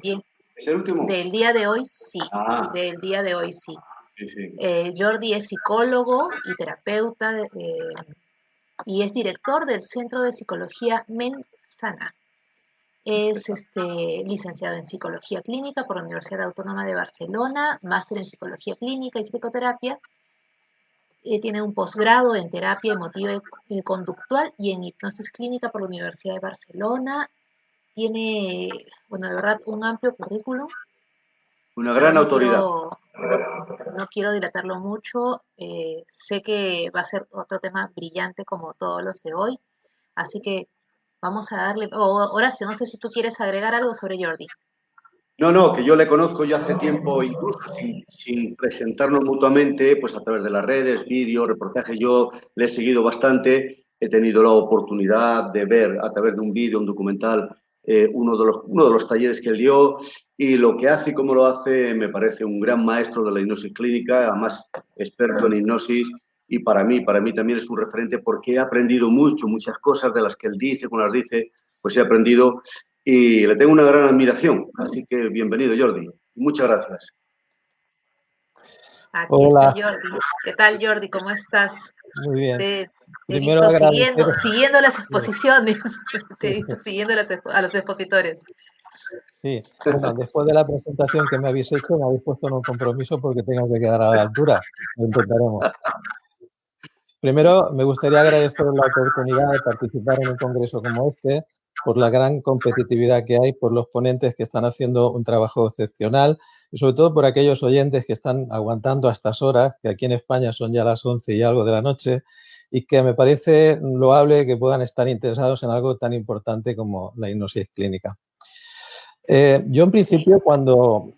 Bien, ¿Es el último? del día de hoy sí, Ah, del día de hoy sí. sí, sí. Jordi es psicólogo y terapeuta y es director del Centro de Psicología Mensana. Es licenciado en Psicología Clínica por la Universidad Autónoma de Barcelona, máster en Psicología Clínica y Psicoterapia. Tiene un posgrado en terapia emotiva y conductual y en hipnosis clínica por la Universidad de Barcelona. Tiene, bueno, de verdad, un amplio currículum. Una Yo gran autoridad. no quiero dilatarlo mucho. Sé que va a ser otro tema brillante como todos los de hoy. Así que vamos a darle. Horacio, no sé si tú quieres agregar algo sobre Jordi. No, no, que yo le conozco ya hace tiempo, incluso sin presentarnos mutuamente, pues a través de las redes, vídeos, reportajes, yo le he seguido bastante, he tenido la oportunidad de ver a través de un vídeo, un documental, uno de los talleres que él dio y lo que hace y cómo lo hace me parece un gran maestro de la hipnosis clínica, además experto en hipnosis y para mí también es un referente porque he aprendido mucho, muchas cosas de las que él dice, como las dice, pues he aprendido y le tengo una gran admiración. Así que bienvenido, Jordi. Muchas gracias. Aquí está Hola, Jordi. ¿Qué tal, Jordi? ¿Cómo estás? muy bien. Te he Primero visto agradecer, siguiendo las sí, exposiciones. Te he visto siguiendo a los expositores. sí. Bueno, después de la presentación que me habéis hecho, me habéis puesto en un compromiso porque tengo que quedar a la altura. Lo intentaremos. Primero, me gustaría agradecer la oportunidad de participar en un congreso como este, por la gran competitividad que hay, por los ponentes que están haciendo un trabajo excepcional y sobre todo por aquellos oyentes que están aguantando a estas horas, que aquí en España son ya las 11 y algo de la noche, y que me parece loable que puedan estar interesados en algo tan importante como la hipnosis clínica. Yo en Sí. principio cuando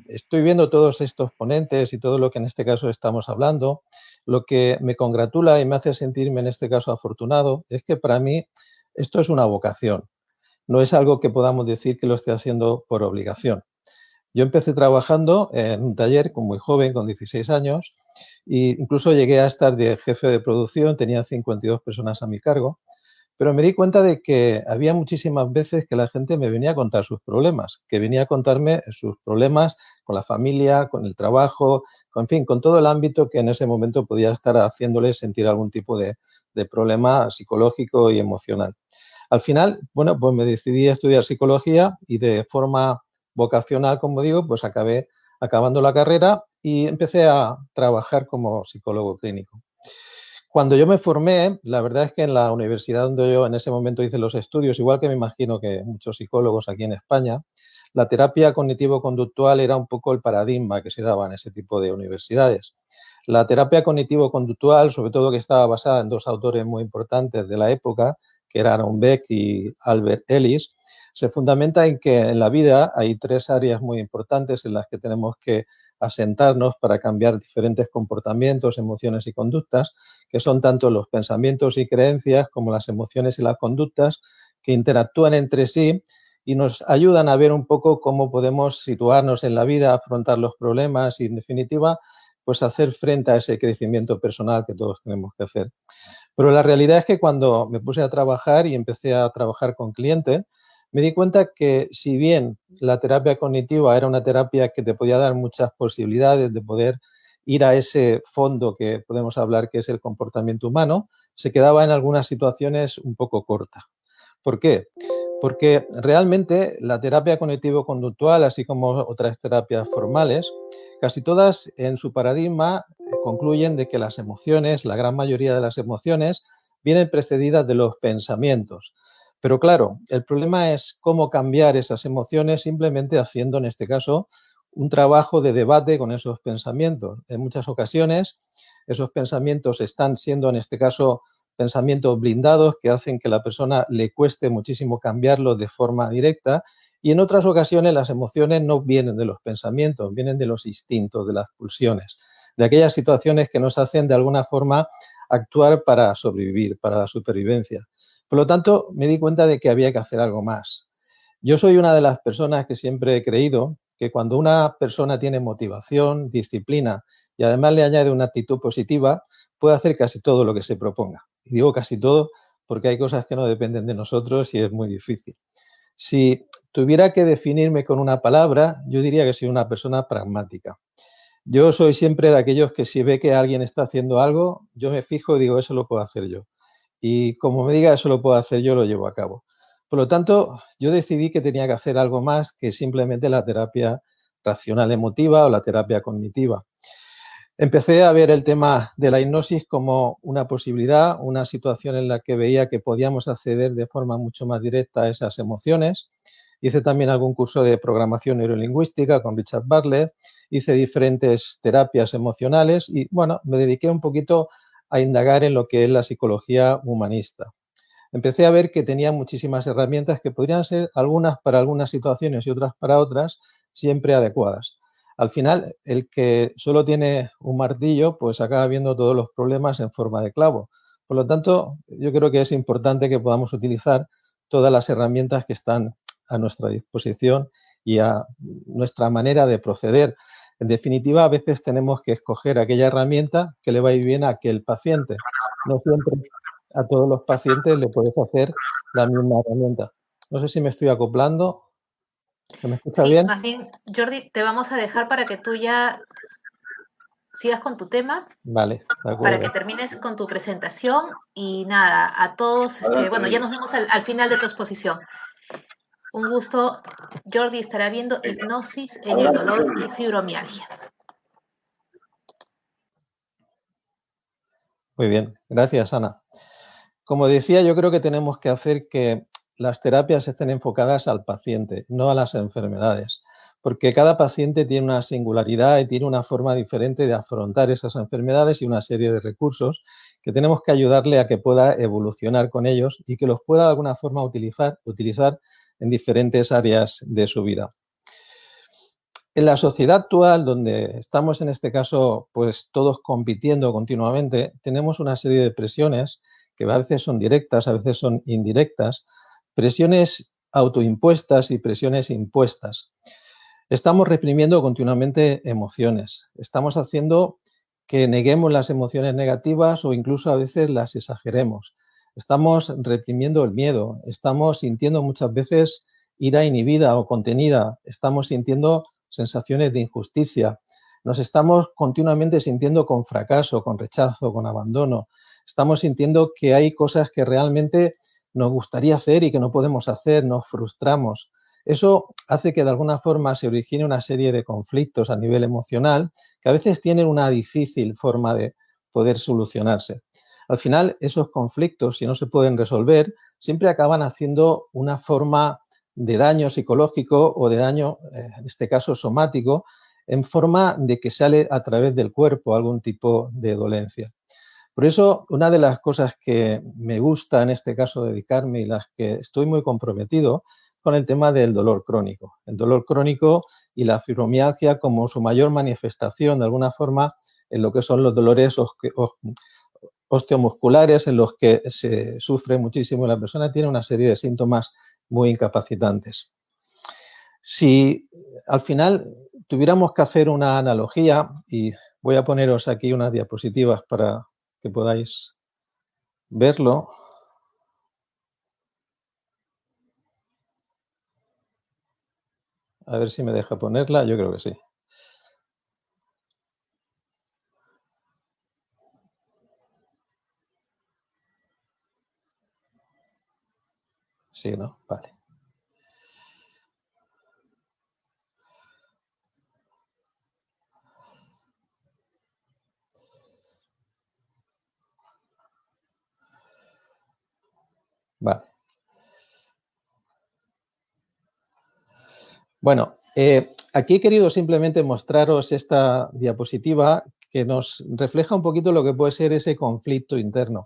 estoy viendo todos estos ponentes y todo lo que en este caso estamos hablando, lo que me congratula y me hace sentirme en este caso afortunado es que para mí esto es una vocación, no es algo que podamos decir que lo estoy haciendo por obligación. Yo empecé trabajando en un taller con muy joven, con 16 años, e incluso llegué a estar de jefe de producción, tenía 52 personas a mi cargo, pero me di cuenta de que había muchísimas veces que la gente me venía a contar sus problemas, que venía a contarme sus problemas con la familia, con el trabajo, en fin, con todo el ámbito que en ese momento podía estar haciéndole sentir algún tipo de problema psicológico y emocional. Al final, bueno, pues me decidí a estudiar psicología y de forma vocacional, como digo, pues acabé acabando la carrera y empecé a trabajar como psicólogo clínico. Cuando yo me formé, la verdad es que en la universidad donde yo en ese momento hice los estudios, igual que me imagino que muchos psicólogos aquí en España, la terapia cognitivo-conductual era un poco el paradigma que se daba en ese tipo de universidades. La terapia cognitivo-conductual, sobre todo que estaba basada en dos autores muy importantes de la época, que eran Aaron Beck y Albert Ellis, se fundamenta en que en la vida hay tres áreas muy importantes en las que tenemos que asentarnos para cambiar diferentes comportamientos, emociones y conductas, que son tanto los pensamientos y creencias como las emociones y las conductas que interactúan entre sí y nos ayudan a ver un poco cómo podemos situarnos en la vida, afrontar los problemas y, en definitiva, pues hacer frente a ese crecimiento personal que todos tenemos que hacer. Pero la realidad es que cuando me puse a trabajar y empecé a trabajar con clientes, me di cuenta que si bien la terapia cognitiva era una terapia que te podía dar muchas posibilidades de poder ir a ese fondo que podemos hablar que es el comportamiento humano, se quedaba en algunas situaciones un poco corta. ¿Por qué? Porque realmente la terapia cognitivo-conductual, así como otras terapias formales, casi todas en su paradigma concluyen de que las emociones, la gran mayoría de las emociones, vienen precedidas de los pensamientos. Pero claro, el problema es cómo cambiar esas emociones simplemente haciendo, en este caso, un trabajo de debate con esos pensamientos. En muchas ocasiones, esos pensamientos están siendo, en este caso, pensamientos blindados que hacen que a la persona le cueste muchísimo cambiarlos de forma directa y en otras ocasiones las emociones no vienen de los pensamientos, vienen de los instintos, de las pulsiones, de aquellas situaciones que nos hacen de alguna forma actuar para sobrevivir, para la supervivencia. Por lo tanto, me di cuenta de que había que hacer algo más. Yo soy una de las personas que siempre he creído que cuando una persona tiene motivación, disciplina y además le añade una actitud positiva, puede hacer casi todo lo que se proponga. Y digo casi todo porque hay cosas que no dependen de nosotros y es muy difícil. Si tuviera que definirme con una palabra, yo diría que soy una persona pragmática. Yo soy siempre de aquellos que si ve que alguien está haciendo algo, yo me fijo y digo, eso lo puedo hacer yo. Y como me diga, eso lo puedo hacer yo, lo llevo a cabo. Por lo tanto, yo decidí que tenía que hacer algo más que simplemente la terapia racional emotiva o la terapia cognitiva. Empecé a ver el tema de la hipnosis como una posibilidad, una situación en la que veía que podíamos acceder de forma mucho más directa a esas emociones. Hice también algún curso de programación neurolingüística con Richard Bartlett, hice diferentes terapias emocionales y, bueno, me dediqué un poquito a indagar en lo que es la psicología humanista. Empecé a ver que tenía muchísimas herramientas que podrían ser algunas para algunas situaciones y otras para otras, siempre adecuadas. Al final, el que solo tiene un martillo, pues acaba viendo todos los problemas en forma de clavo. Por lo tanto, yo creo que es importante que podamos utilizar todas las herramientas que están a nuestra disposición y a nuestra manera de proceder. En definitiva, a veces tenemos que escoger aquella herramienta que le va a ir bien a aquel paciente. No siempre a todos los pacientes le puedes hacer la misma herramienta. No sé si me estoy acoplando. ¿Se me escucha Sí, bien? más bien, Jordi, te vamos a dejar para que tú ya sigas con tu tema, Vale, de para acuerdo. que termines con tu presentación y nada, a todos, bueno, ya nos vemos al final de tu exposición. Un gusto, Jordi estará viendo hipnosis en el dolor y fibromialgia. Muy bien, gracias, Ana. Como decía, yo creo que tenemos que hacer que las terapias estén enfocadas al paciente, no a las enfermedades, porque cada paciente tiene una singularidad y tiene una forma diferente de afrontar esas enfermedades y una serie de recursos que tenemos que ayudarle a que pueda evolucionar con ellos y que los pueda de alguna forma utilizar en diferentes áreas de su vida. En la sociedad actual, donde estamos en este caso, pues todos compitiendo continuamente, tenemos una serie de presiones que a veces son directas, a veces son indirectas, presiones autoimpuestas y presiones impuestas. Estamos reprimiendo continuamente emociones, estamos haciendo que neguemos las emociones negativas o incluso a veces las exageremos. Estamos reprimiendo el miedo, estamos sintiendo muchas veces ira inhibida o contenida, estamos sintiendo sensaciones de injusticia, nos estamos continuamente sintiendo con fracaso, con rechazo, con abandono, estamos sintiendo que hay cosas que realmente nos gustaría hacer y que no podemos hacer, nos frustramos. Eso hace que de alguna forma se origine una serie de conflictos a nivel emocional que a veces tienen una difícil forma de poder solucionarse. Al final, esos conflictos, si no se pueden resolver, siempre acaban haciendo una forma de daño psicológico o de daño, en este caso somático, en forma de que sale a través del cuerpo algún tipo de dolencia. Por eso, una de las cosas que me gusta en este caso dedicarme y las que estoy muy comprometido con el tema del dolor crónico. El dolor crónico y la fibromialgia como su mayor manifestación, de alguna forma, en lo que son los dolores osteomusculares, en los que se sufre muchísimo y la persona tiene una serie de síntomas muy incapacitantes. Si al final tuviéramos que hacer una analogía, y voy a poneros aquí unas diapositivas para que podáis verlo. A ver si me deja ponerla, yo creo que sí. Sí, ¿no? Vale. Vale. Bueno, aquí he querido simplemente mostraros esta diapositiva que nos refleja un poquito lo que puede ser ese conflicto interno.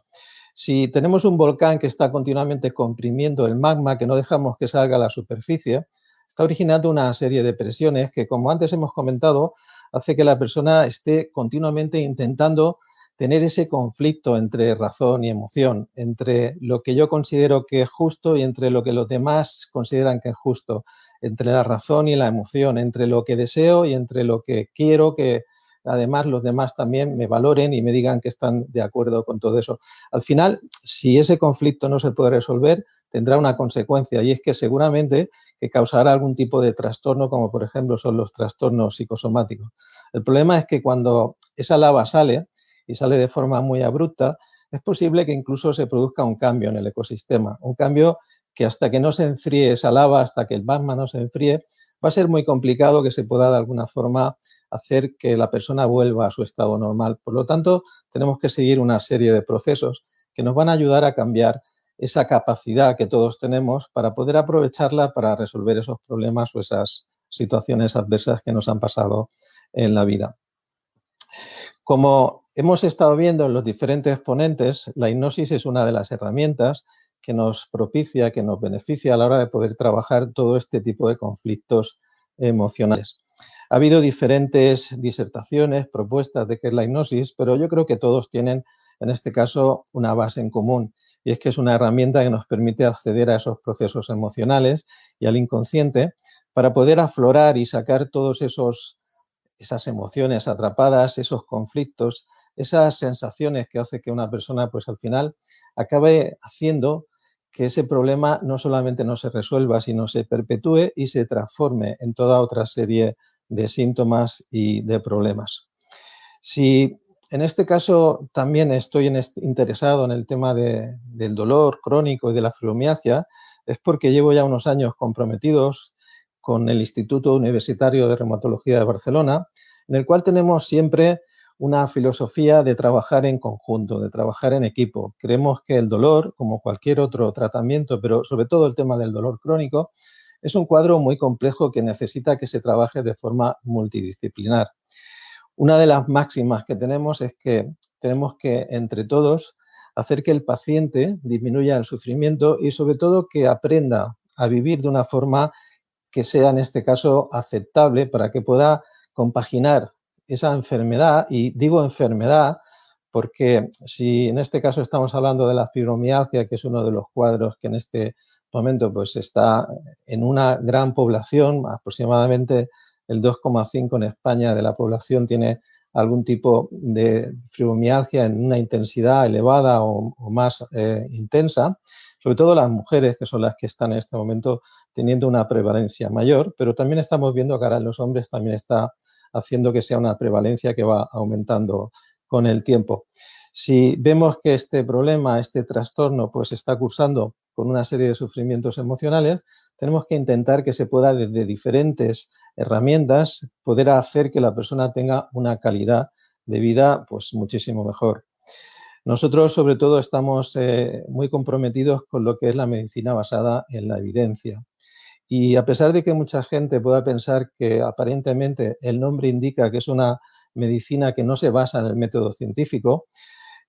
Si tenemos un volcán que está continuamente comprimiendo el magma, que no dejamos que salga a la superficie, está originando una serie de presiones que, como antes hemos comentado, hace que la persona esté continuamente intentando tener ese conflicto entre razón y emoción, entre lo que yo considero que es justo y entre lo que los demás consideran que es justo, entre la razón y la emoción, entre lo que deseo y entre lo que quiero que además los demás también me valoren y me digan que están de acuerdo con todo eso. Al final, si ese conflicto no se puede resolver, tendrá una consecuencia, y es que seguramente que causará algún tipo de trastorno, como por ejemplo son los trastornos psicosomáticos. El problema es que cuando esa lava sale, y sale de forma muy abrupta, es posible que incluso se produzca un cambio en el ecosistema, un cambio que hasta que no se enfríe esa lava, hasta que el magma no se enfríe, va a ser muy complicado que se pueda de alguna forma hacer que la persona vuelva a su estado normal. Por lo tanto, tenemos que seguir una serie de procesos que nos van a ayudar a cambiar esa capacidad que todos tenemos para poder aprovecharla para resolver esos problemas o esas situaciones adversas que nos han pasado en la vida. Como hemos estado viendo en los diferentes ponentes, la hipnosis es una de las herramientas que nos propicia, que nos beneficia a la hora de poder trabajar todo este tipo de conflictos emocionales. Ha habido diferentes disertaciones, propuestas de qué es la hipnosis, pero yo creo que todos tienen, en este caso, una base en común, y es que es una herramienta que nos permite acceder a esos procesos emocionales y al inconsciente para poder aflorar y sacar todos esas emociones atrapadas, esos conflictos, esas sensaciones que hace que una persona, pues al final, acabe haciendo que ese problema no solamente no se resuelva, sino se perpetúe y se transforme en toda otra serie de síntomas y de problemas. Si en este caso también estoy interesado en el tema del dolor crónico y de la fibromialgia, es porque llevo ya unos años comprometidos con el Instituto Universitario de Reumatología de Barcelona, en el cual tenemos siempre una filosofía de trabajar en conjunto, de trabajar en equipo. Creemos que el dolor, como cualquier otro tratamiento, pero sobre todo el tema del dolor crónico, es un cuadro muy complejo que necesita que se trabaje de forma multidisciplinar. Una de las máximas que tenemos es que tenemos que, entre todos, hacer que el paciente disminuya el sufrimiento y, sobre todo, que aprenda a vivir de una forma que sea, en este caso, aceptable para que pueda compaginar esa enfermedad. Y digo enfermedad porque si en este caso estamos hablando de la fibromialgia, que es uno de los cuadros que en este momento pues está en una gran población, aproximadamente el 2,5 en España de la población tiene algún tipo de fibromialgia en una intensidad elevada o más intensa, sobre todo las mujeres, que son las que están en este momento teniendo una prevalencia mayor, pero también estamos viendo que ahora en los hombres también está haciendo que sea una prevalencia que va aumentando con el tiempo. Si vemos que este problema, este trastorno, pues está cursando con una serie de sufrimientos emocionales, tenemos que intentar que se pueda, desde diferentes herramientas, poder hacer que la persona tenga una calidad de vida pues muchísimo mejor. Nosotros, sobre todo, estamos muy comprometidos con lo que es la medicina basada en la evidencia. Y a pesar de que mucha gente pueda pensar que aparentemente el nombre indica que es una medicina que no se basa en el método científico,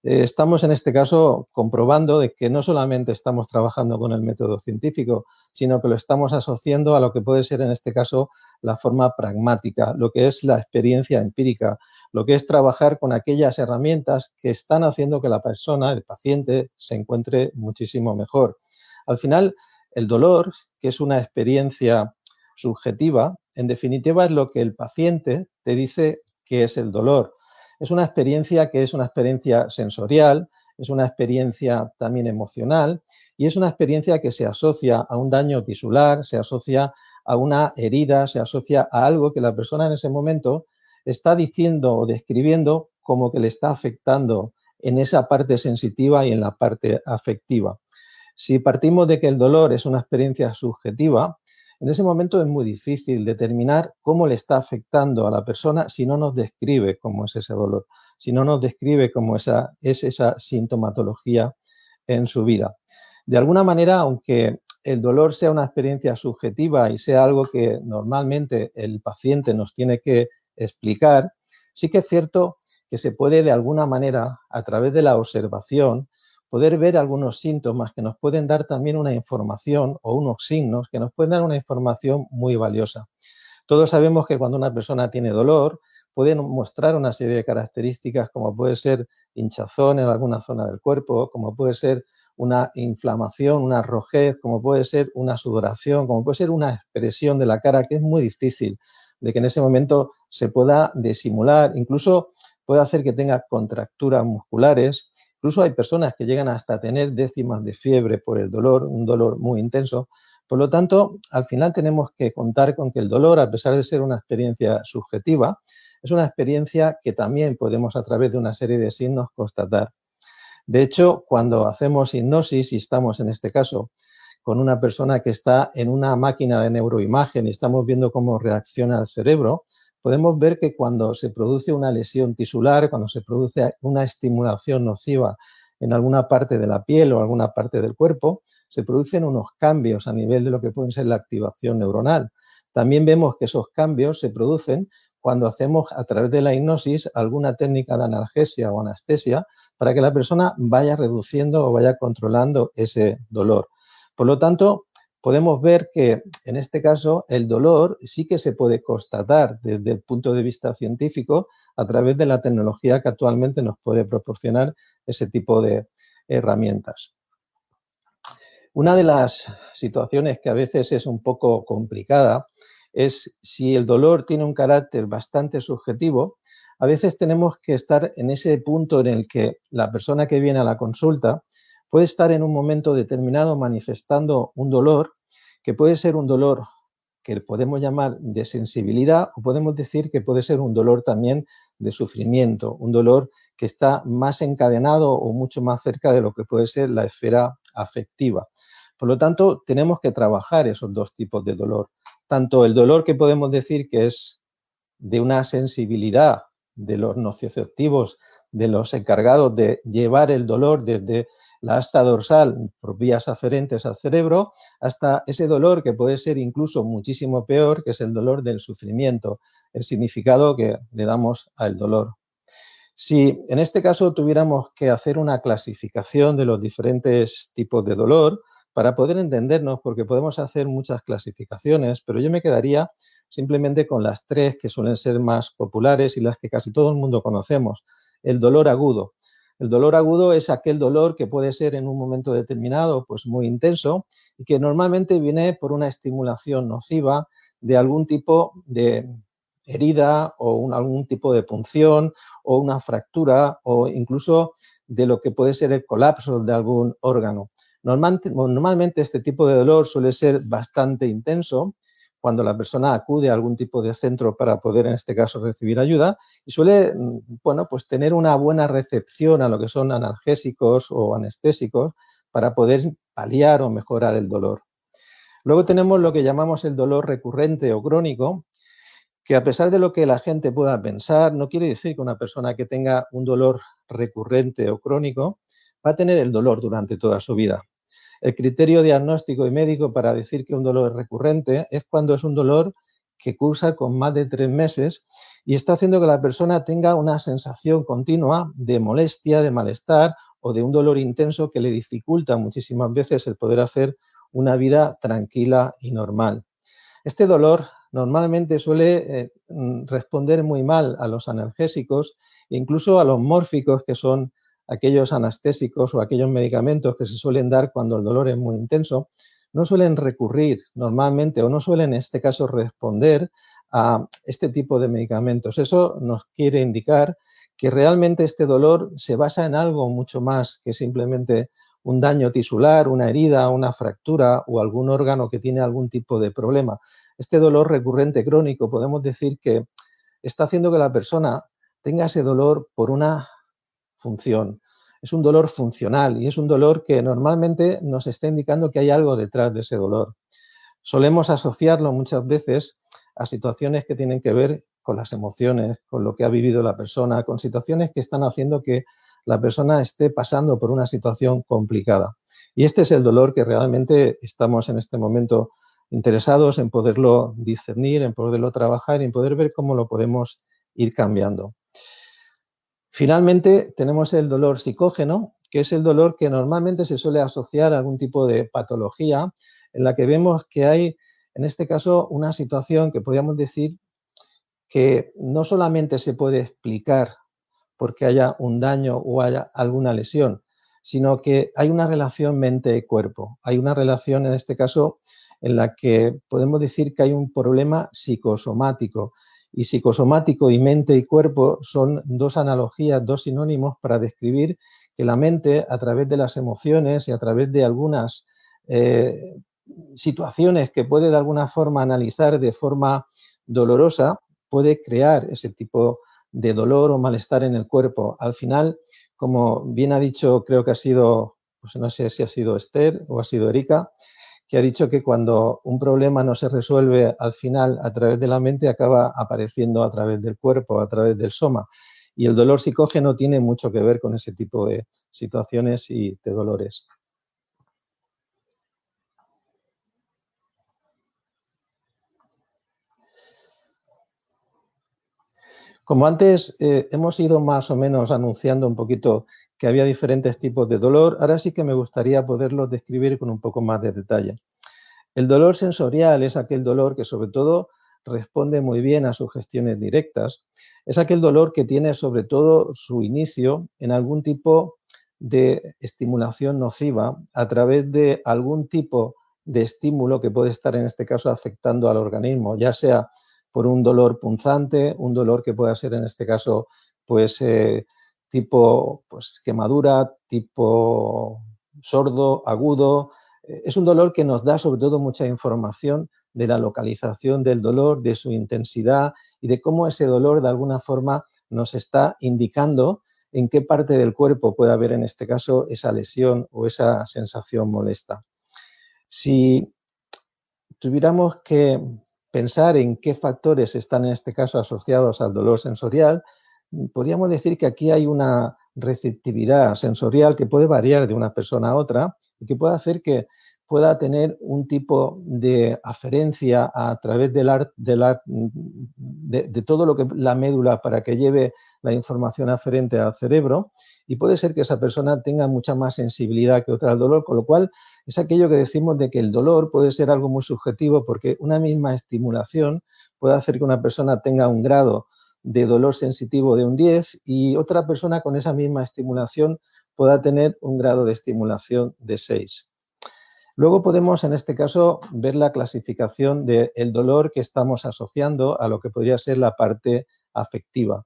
estamos en este caso comprobando de que no solamente estamos trabajando con el método científico, sino que lo estamos asociando a lo que puede ser en este caso la forma pragmática, lo que es la experiencia empírica, lo que es trabajar con aquellas herramientas que están haciendo que la persona, el paciente, se encuentre muchísimo mejor. Al final, el dolor, que es una experiencia subjetiva, en definitiva es lo que el paciente te dice que es el dolor. Es una experiencia que es una experiencia sensorial, es una experiencia también emocional y es una experiencia que se asocia a un daño tisular, se asocia a una herida, se asocia a algo que la persona en ese momento está diciendo o describiendo como que le está afectando en esa parte sensitiva y en la parte afectiva. Si partimos de que el dolor es una experiencia subjetiva, en ese momento es muy difícil determinar cómo le está afectando a la persona si no nos describe cómo es ese dolor, si no nos describe cómo es esa sintomatología en su vida. De alguna manera, aunque el dolor sea una experiencia subjetiva y sea algo que normalmente el paciente nos tiene que explicar, sí que es cierto que se puede de alguna manera, a través de la observación, poder ver algunos síntomas que nos pueden dar también una información o unos signos que nos pueden dar una información muy valiosa. Todos sabemos que cuando una persona tiene dolor, pueden mostrar una serie de características como puede ser hinchazón en alguna zona del cuerpo, como puede ser una inflamación, una rojez, como puede ser una sudoración, como puede ser una expresión de la cara que es muy difícil de que en ese momento se pueda disimular, incluso puede hacer que tenga contracturas musculares. Incluso hay personas que llegan hasta tener décimas de fiebre por el dolor, un dolor muy intenso. Por lo tanto, al final tenemos que contar con que el dolor, a pesar de ser una experiencia subjetiva, es una experiencia que también podemos a través de una serie de signos constatar. De hecho, cuando hacemos hipnosis y estamos en este caso con una persona que está en una máquina de neuroimagen y estamos viendo cómo reacciona el cerebro, podemos ver que cuando se produce una lesión tisular, cuando se produce una estimulación nociva en alguna parte de la piel o alguna parte del cuerpo, se producen unos cambios a nivel de lo que puede ser la activación neuronal. También vemos que esos cambios se producen cuando hacemos a través de la hipnosis alguna técnica de analgesia o anestesia para que la persona vaya reduciendo o vaya controlando ese dolor. Por lo tanto, podemos ver que en este caso el dolor sí que se puede constatar desde el punto de vista científico a través de la tecnología que actualmente nos puede proporcionar ese tipo de herramientas. Una de las situaciones que a veces es un poco complicada es si el dolor tiene un carácter bastante subjetivo, a veces tenemos que estar en ese punto en el que la persona que viene a la consulta puede estar en un momento determinado manifestando un dolor, que puede ser un dolor que podemos llamar de sensibilidad o podemos decir que puede ser un dolor también de sufrimiento, un dolor que está más encadenado o mucho más cerca de lo que puede ser la esfera afectiva. Por lo tanto, tenemos que trabajar esos dos tipos de dolor. Tanto el dolor que podemos decir que es de una sensibilidad de los nocioceptivos, de los encargados de llevar el dolor desde la asta dorsal por vías aferentes al cerebro, hasta ese dolor que puede ser incluso muchísimo peor, que es el dolor del sufrimiento, el significado que le damos al dolor. Si en este caso tuviéramos que hacer una clasificación de los diferentes tipos de dolor, para poder entendernos, porque podemos hacer muchas clasificaciones, pero yo me quedaría simplemente con las tres que suelen ser más populares y las que casi todo el mundo conocemos. El dolor agudo. El dolor agudo es aquel dolor que puede ser en un momento determinado pues muy intenso y que normalmente viene por una estimulación nociva de algún tipo de herida o algún tipo de punción o una fractura o incluso de lo que puede ser el colapso de algún órgano. Normalmente este tipo de dolor suele ser bastante intenso cuando la persona acude a algún tipo de centro para poder, en este caso, recibir ayuda y suele, bueno, pues tener una buena recepción a lo que son analgésicos o anestésicos para poder paliar o mejorar el dolor. Luego tenemos lo que llamamos el dolor recurrente o crónico, que a pesar de lo que la gente pueda pensar, no quiere decir que una persona que tenga un dolor recurrente o crónico va a tener el dolor durante toda su vida. El criterio diagnóstico y médico para decir que un dolor es recurrente es cuando es un dolor que cursa con más de 3 meses y está haciendo que la persona tenga una sensación continua de molestia, de malestar o de un dolor intenso que le dificulta muchísimas veces el poder hacer una vida tranquila y normal. Este dolor normalmente suele responder muy mal a los analgésicos e incluso a los mórficos, que son aquellos anestésicos o aquellos medicamentos que se suelen dar cuando el dolor es muy intenso, no suelen recurrir normalmente o no suelen en este caso responder a este tipo de medicamentos. Eso nos quiere indicar que realmente este dolor se basa en algo mucho más que simplemente un daño tisular, una herida, una fractura o algún órgano que tiene algún tipo de problema. Este dolor recurrente crónico podemos decir que está haciendo que la persona tenga ese dolor por una función. Es un dolor funcional y es un dolor que normalmente nos está indicando que hay algo detrás de ese dolor. Solemos asociarlo muchas veces a situaciones que tienen que ver con las emociones, con lo que ha vivido la persona, con situaciones que están haciendo que la persona esté pasando por una situación complicada. Y este es el dolor que realmente estamos en este momento interesados en poderlo discernir, en poderlo trabajar y en poder ver cómo lo podemos ir cambiando. Finalmente, tenemos el dolor psicógeno, que es el dolor que normalmente se suele asociar a algún tipo de patología en la que vemos que hay, en este caso, una situación que podríamos decir que no solamente se puede explicar porque haya un daño o haya alguna lesión, sino que hay una relación mente-cuerpo. Hay una relación, en este caso, en la que podemos decir que hay un problema psicosomático. Y psicosomático y mente y cuerpo son dos analogías, dos sinónimos para describir que la mente, a través de las emociones y a través de algunas situaciones que puede de alguna forma analizar de forma dolorosa, puede crear ese tipo de dolor o malestar en el cuerpo. Al final, como bien ha dicho, creo que ha sido, pues no sé si ha sido Esther o ha sido Erika, que ha dicho que cuando un problema no se resuelve al final a través de la mente, acaba apareciendo a través del cuerpo, a través del soma. Y el dolor psicógeno tiene mucho que ver con ese tipo de situaciones y de dolores. Como antes hemos ido más o menos anunciando un poquito que había diferentes tipos de dolor, ahora sí que me gustaría poderlos describir con un poco más de detalle. El dolor sensorial es aquel dolor que sobre todo responde muy bien a sugestiones directas. Es aquel dolor que tiene sobre todo su inicio en algún tipo de estimulación nociva a través de algún tipo de estímulo que puede estar en este caso afectando al organismo, ya sea por un dolor punzante, un dolor que pueda ser en este caso pues tipo pues, quemadura, tipo sordo, agudo. Es un dolor que nos da sobre todo mucha información de la localización del dolor, de su intensidad y de cómo ese dolor de alguna forma nos está indicando en qué parte del cuerpo puede haber en este caso esa lesión o esa sensación molesta. Si tuviéramos que pensar en qué factores están en este caso asociados al dolor sensorial, podríamos decir que aquí hay una receptividad sensorial que puede variar de una persona a otra y que puede hacer que pueda tener un tipo de aferencia a través de todo lo que la médula para que lleve la información aferente al cerebro, y puede ser que esa persona tenga mucha más sensibilidad que otra al dolor, con lo cual es aquello que decimos de que el dolor puede ser algo muy subjetivo, porque una misma estimulación puede hacer que una persona tenga un grado de dolor sensitivo de un 10 y otra persona con esa misma estimulación pueda tener un grado de estimulación de 6. Luego podemos, en este caso, ver la clasificación del dolor que estamos asociando a lo que podría ser la parte afectiva.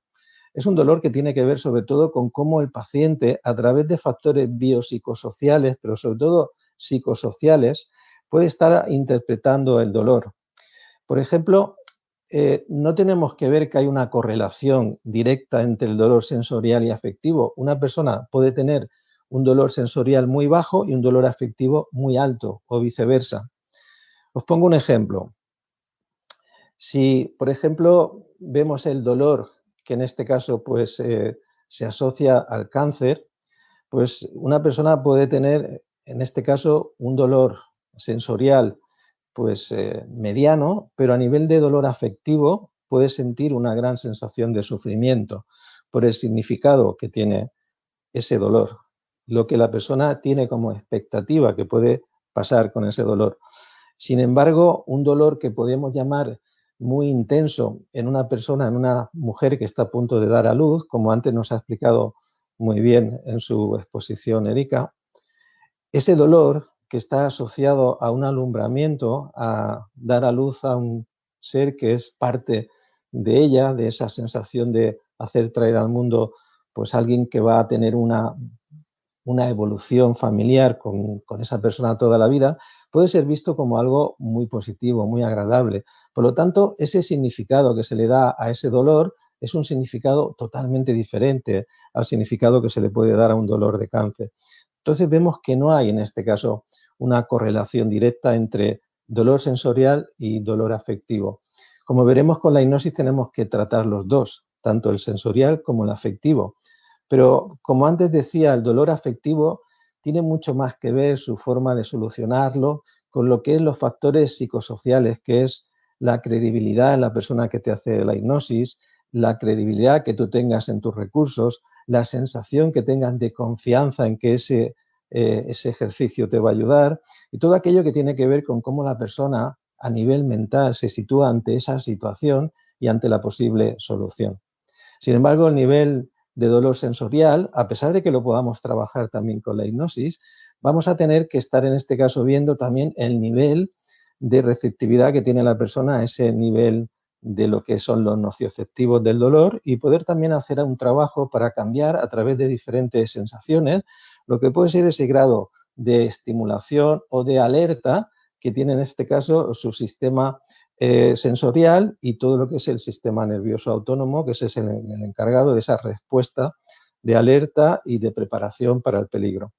Es un dolor que tiene que ver sobre todo con cómo el paciente, a través de factores biopsicosociales, pero sobre todo psicosociales, puede estar interpretando el dolor. Por ejemplo, no tenemos que ver que hay una correlación directa entre el dolor sensorial y afectivo. Una persona puede tener un dolor sensorial muy bajo y un dolor afectivo muy alto, o viceversa. Os pongo un ejemplo. Si, por ejemplo, vemos el dolor que en este caso pues, se asocia al cáncer, pues una persona puede tener, en este caso, un dolor sensorial pues, mediano, pero a nivel de dolor afectivo puede sentir una gran sensación de sufrimiento por el significado que tiene ese dolor, lo que la persona tiene como expectativa que puede pasar con ese dolor. Sin embargo, un dolor que podemos llamar muy intenso en una persona, en una mujer que está a punto de dar a luz, como antes nos ha explicado muy bien en su exposición Erika, ese dolor que está asociado a un alumbramiento, a dar a luz a un ser que es parte de ella, de esa sensación de hacer traer al mundo pues alguien que va a tener una evolución familiar con esa persona toda la vida, puede ser visto como algo muy positivo, muy agradable. Por lo tanto, ese significado que se le da a ese dolor es un significado totalmente diferente al significado que se le puede dar a un dolor de cáncer. Entonces vemos que no hay en este caso una correlación directa entre dolor sensorial y dolor afectivo. Como veremos con la hipnosis tenemos que tratar los dos, tanto el sensorial como el afectivo. Pero como antes decía, el dolor afectivo tiene mucho más que ver su forma de solucionarlo con lo que es los factores psicosociales, que es la credibilidad en la persona que te hace la hipnosis, la credibilidad que tú tengas en tus recursos, la sensación que tengas de confianza en que ese ejercicio te va a ayudar y todo aquello que tiene que ver con cómo la persona a nivel mental se sitúa ante esa situación y ante la posible solución. Sin embargo, el nivel de dolor sensorial, a pesar de que lo podamos trabajar también con la hipnosis, vamos a tener que estar en este caso viendo también el nivel de receptividad que tiene la persona a ese nivel de lo que son los nocioceptivos del dolor y poder también hacer un trabajo para cambiar a través de diferentes sensaciones lo que puede ser ese grado de estimulación o de alerta que tiene en este caso su sistema sensorial y todo lo que es el sistema nervioso autónomo, que ese es el encargado de esa respuesta de alerta y de preparación para el peligro.